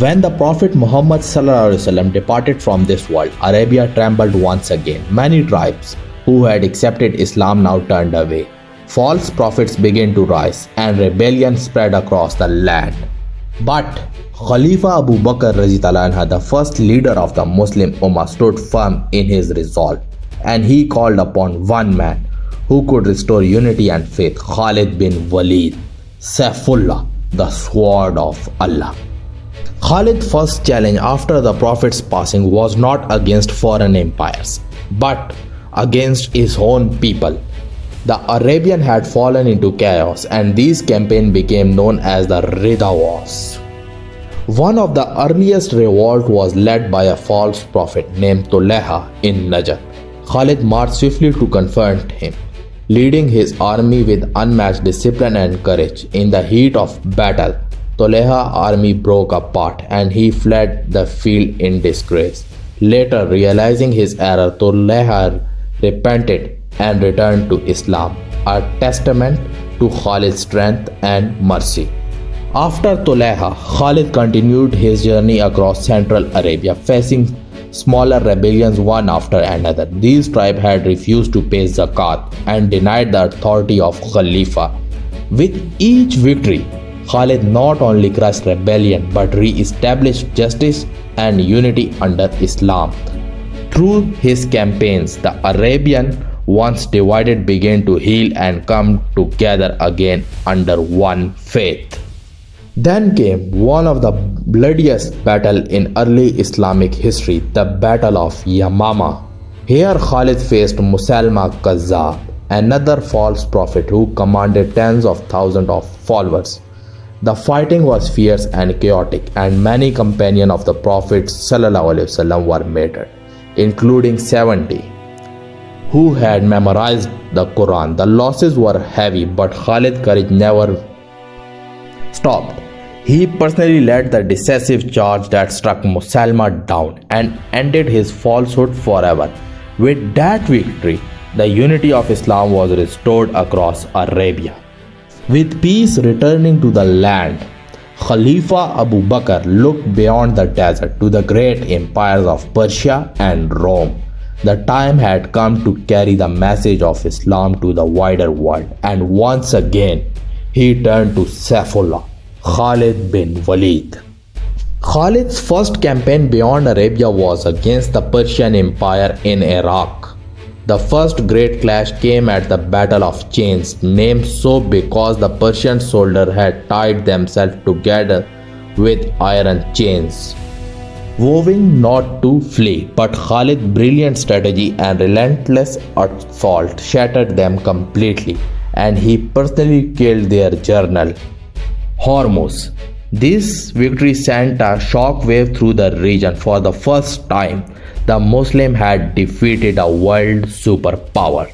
When the Prophet Muhammad ﷺ departed from this world, Arabia trembled once again. Many tribes who had accepted Islam now turned away. False prophets began to rise and rebellion spread across the land. But Khalifa Abu Bakr radhiyallahu anhu, the first leader of the Muslim Ummah, stood firm in his resolve, and he called upon one man who could restore unity and faith, Khalid bin Waleed, Saifullah, the sword of Allah. Khalid's first challenge after the Prophet's passing was not against foreign empires, but against his own people. The Arabian had fallen into chaos, and this campaign became known as the Ridda Wars. One of the earliest revolt was led by a false prophet named Toleha in Najd. Khalid marched swiftly to confront him, leading his army with unmatched discipline and courage. In the heat of battle, Toleha's army broke apart and he fled the field in disgrace. Later, realizing his error, Toleha repented and returned to Islam, a testament to Khalid's strength and mercy. After Toleha, Khalid continued his journey across central Arabia, facing smaller rebellions one after another. These tribes had refused to pay zakat and denied the authority of Khalifa. With each victory, Khalid not only crushed rebellion but re-established justice and unity under Islam. Through his campaigns, the Arabian, once divided, began to heal and come together again under one faith. Then came one of the bloodiest battles in early Islamic history, the Battle of Yamama. Here Khalid faced Musaylama Kazzab, another false prophet who commanded tens of thousands of followers. The fighting was fierce and chaotic, and many companions of the Prophet ﷺ were martyred, including 70 who had memorized the Quran. The losses were heavy, but Khalid's courage never stopped. He personally led the decisive charge that struck Musaylama down and ended his falsehood forever. With that victory, the unity of Islam was restored across Arabia. With peace returning to the land, Khalifa Abu Bakr looked beyond the desert to the great empires of Persia and Rome. The time had come to carry the message of Islam to the wider world, and once again he turned to Saifullah, Khalid bin Waleed. Khalid's first campaign beyond Arabia was against the Persian Empire in Iraq. The first great clash came at the Battle of Chains, named so because the Persian soldiers had tied themselves together with iron chains, vowing not to flee. But Khalid's brilliant strategy and relentless assault shattered them completely, and he personally killed their general, Hormuz. This victory sent a shockwave through the region. For the first time, the Muslims had defeated a world superpower.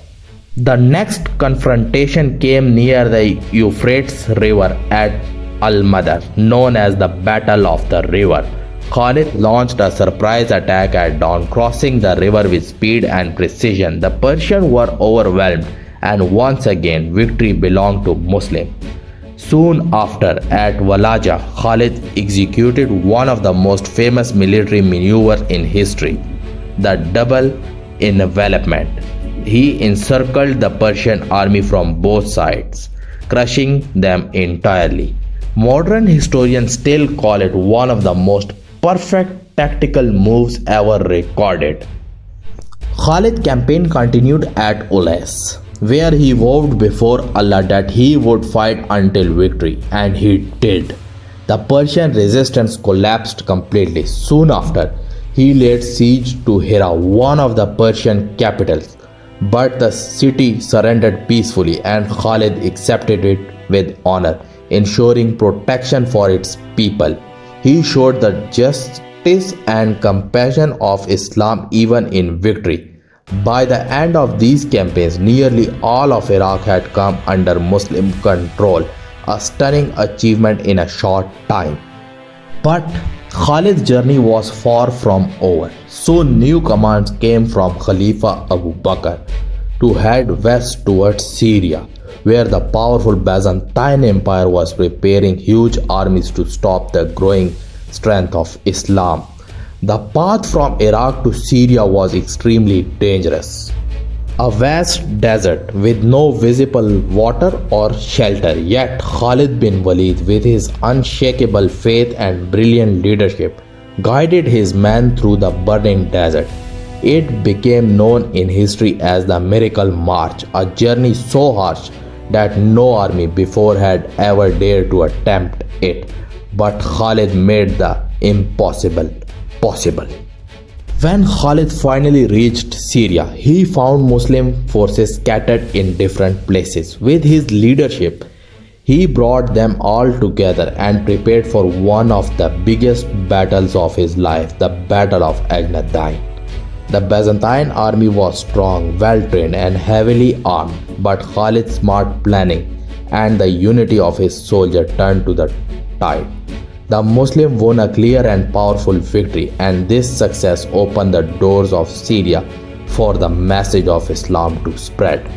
The next confrontation came near the Euphrates River at Al-Madar, known as the Battle of the River. Khalid launched a surprise attack at dawn, crossing the river with speed and precision. The Persians were overwhelmed, and once again victory belonged to Muslims. Soon after, at Walaja, Khalid executed one of the most famous military maneuvers in history, the double envelopment. He encircled the Persian army from both sides, crushing them entirely. Modern historians still call it one of the most perfect tactical moves ever recorded. Khalid's campaign continued at Ulais, where he vowed before Allah that he would fight until victory, and he did. The Persian resistance collapsed completely. Soon after, he laid siege to Hira, one of the Persian capitals, but the city surrendered peacefully, and Khalid accepted it with honor, ensuring protection for its people. He showed the justice and compassion of Islam even in victory. By the end of these campaigns, nearly all of Iraq had come under Muslim control, a stunning achievement in a short time. But Khalid's journey was far from over. Soon new commands came from Khalifa Abu Bakr to head west towards Syria, where the powerful Byzantine Empire was preparing huge armies to stop the growing strength of Islam. The path from Iraq to Syria was extremely dangerous. A vast desert with no visible water or shelter, yet Khalid bin Waleed, with his unshakable faith and brilliant leadership, guided his men through the burning desert. It became known in history as the Miracle March, a journey so harsh that no army before had ever dared to attempt it. But Khalid made the impossible possible. When Khalid finally reached Syria, he found Muslim forces scattered in different places. With his leadership, he brought them all together and prepared for one of the biggest battles of his life, the Battle of Al-Nadain. The Byzantine army was strong, well-trained and heavily armed, but Khalid's smart planning and the unity of his soldiers turned to the tide. The Muslims won a clear and powerful victory, and this success opened the doors of Syria for the message of Islam to spread.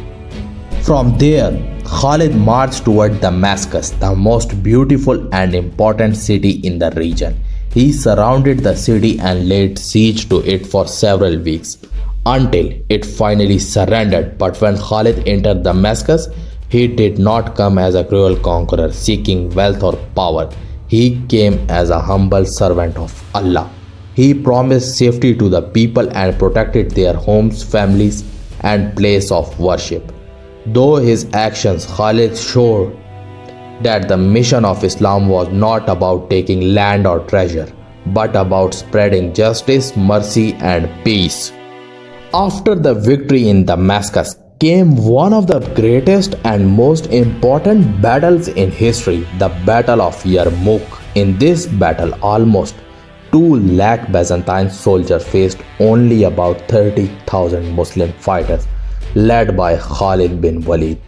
From there, Khalid marched toward Damascus, the most beautiful and important city in the region. He surrounded the city and laid siege to it for several weeks, until it finally surrendered. But when Khalid entered Damascus, he did not come as a cruel conqueror seeking wealth or power. He came as a humble servant of Allah. He promised safety to the people and protected their homes, families, and place of worship. Though his actions, Khalid showed that the mission of Islam was not about taking land or treasure, but about spreading justice, mercy, and peace. After the victory in Damascus came one of the greatest and most important battles in history, the Battle of Yarmouk. In this battle, almost 2 lakh Byzantine soldiers faced only about 30,000 Muslim fighters, led by Khalid bin Waleed.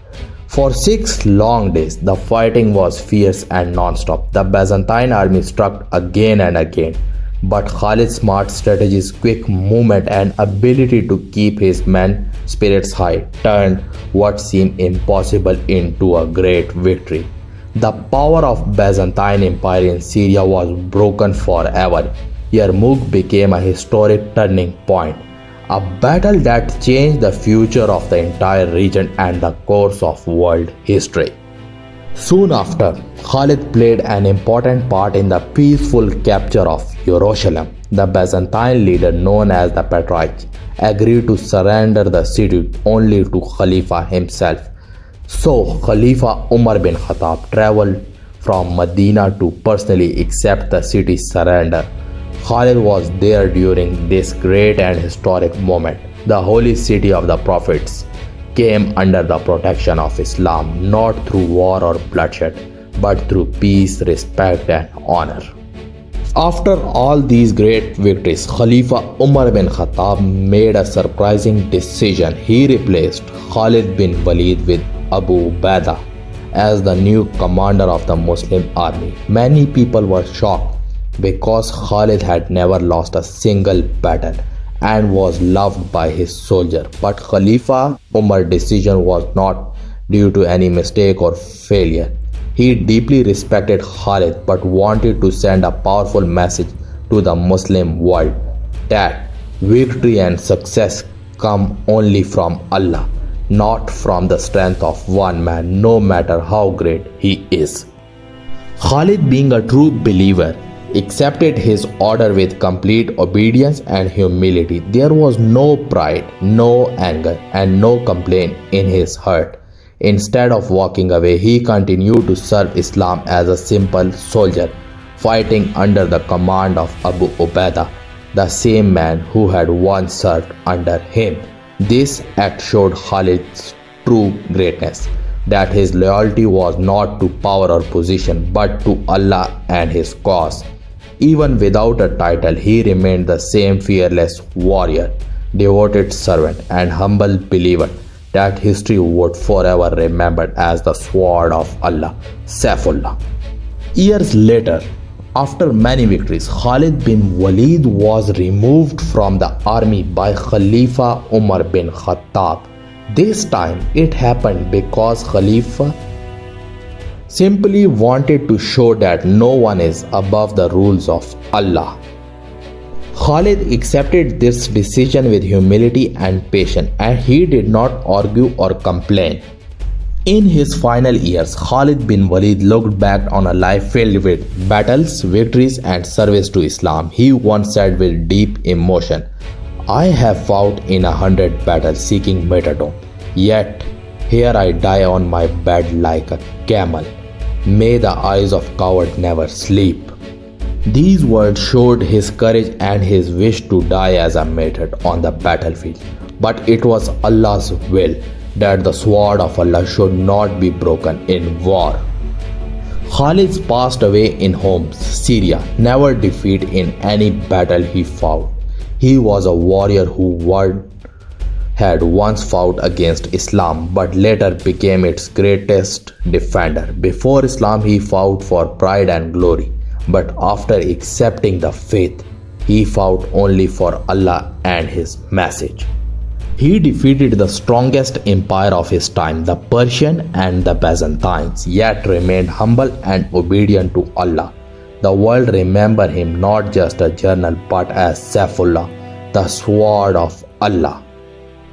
For 6 long days, the fighting was fierce and non-stop. The Byzantine army struck again and again, but Khalid's smart strategies, quick movement, and ability to keep his men spirits high turned what seemed impossible into a great victory. The power of Byzantine Empire in Syria was broken forever. Yarmouk became a historic turning point, a battle that changed the future of the entire region and the course of world history. Soon after, Khalid played an important part in the peaceful capture of Jerusalem. The Byzantine leader, known as the Patriarch, agreed to surrender the city only to Khalifa himself. So Khalifa Umar bin Khattab traveled from Medina to personally accept the city's surrender. Khalid was there during this great and historic moment. The holy city of the prophets came under the protection of Islam, not through war or bloodshed, but through peace, respect, and honor. After all these great victories, Khalifa Umar bin Khattab made a surprising decision. He replaced Khalid bin Waleed with Abu Ubaidah as the new commander of the Muslim army. Many people were shocked because Khalid had never lost a single battle and was loved by his soldiers. But Khalifa Umar's decision was not due to any mistake or failure. He deeply respected Khalid but wanted to send a powerful message to the Muslim world that victory and success come only from Allah, not from the strength of one man, no matter how great he is. Khalid, being a true believer, accepted his order with complete obedience and humility. There was no pride, no anger, and no complaint in his heart. Instead of walking away, he continued to serve Islam as a simple soldier, fighting under the command of Abu Ubaidah, the same man who had once served under him. This act showed Khalid's true greatness, that his loyalty was not to power or position, but to Allah and his cause. Even without a title, he remained the same fearless warrior, devoted servant, and humble believer that history would forever remember as the sword of Allah, Saifullah. Years later, after many victories, Khalid bin Waleed was removed from the army by Khalifa Umar bin Khattab. This time it happened because Khalifa simply wanted to show that no one is above the rules of Allah. Khalid accepted this decision with humility and patience, and he did not argue or complain. In his final years, Khalid bin Waleed looked back on a life filled with battles, victories, and service to Islam. He once said with deep emotion, "I have fought in 100 battles seeking martyrdom, yet here I die on my bed like a camel. May the eyes of coward never sleep." These words showed his courage and his wish to die as a martyr on the battlefield. But it was Allah's will that the sword of Allah should not be broken in war. Khalid passed away in Homs, Syria, never defeated in any battle he fought. He was a warrior who had once fought against Islam but later became its greatest defender. Before Islam, he fought for pride and glory, but after accepting the faith, he fought only for Allah and his message. He defeated the strongest empire of his time, the Persian and the Byzantines, yet remained humble and obedient to Allah. The world remembered him not just a general but as Saifullah, the sword of Allah,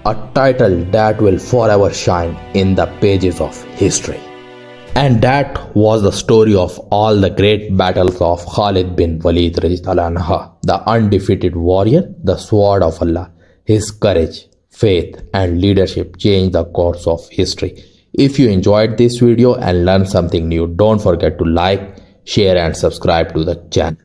a title that will forever shine in the pages of history. And that was the story of all the great battles of Khalid bin Waleed, the undefeated warrior, the sword of Allah. His courage, faith, and leadership changed the course of history. If you enjoyed this video and learned something new, don't forget to like, share, and subscribe to the channel.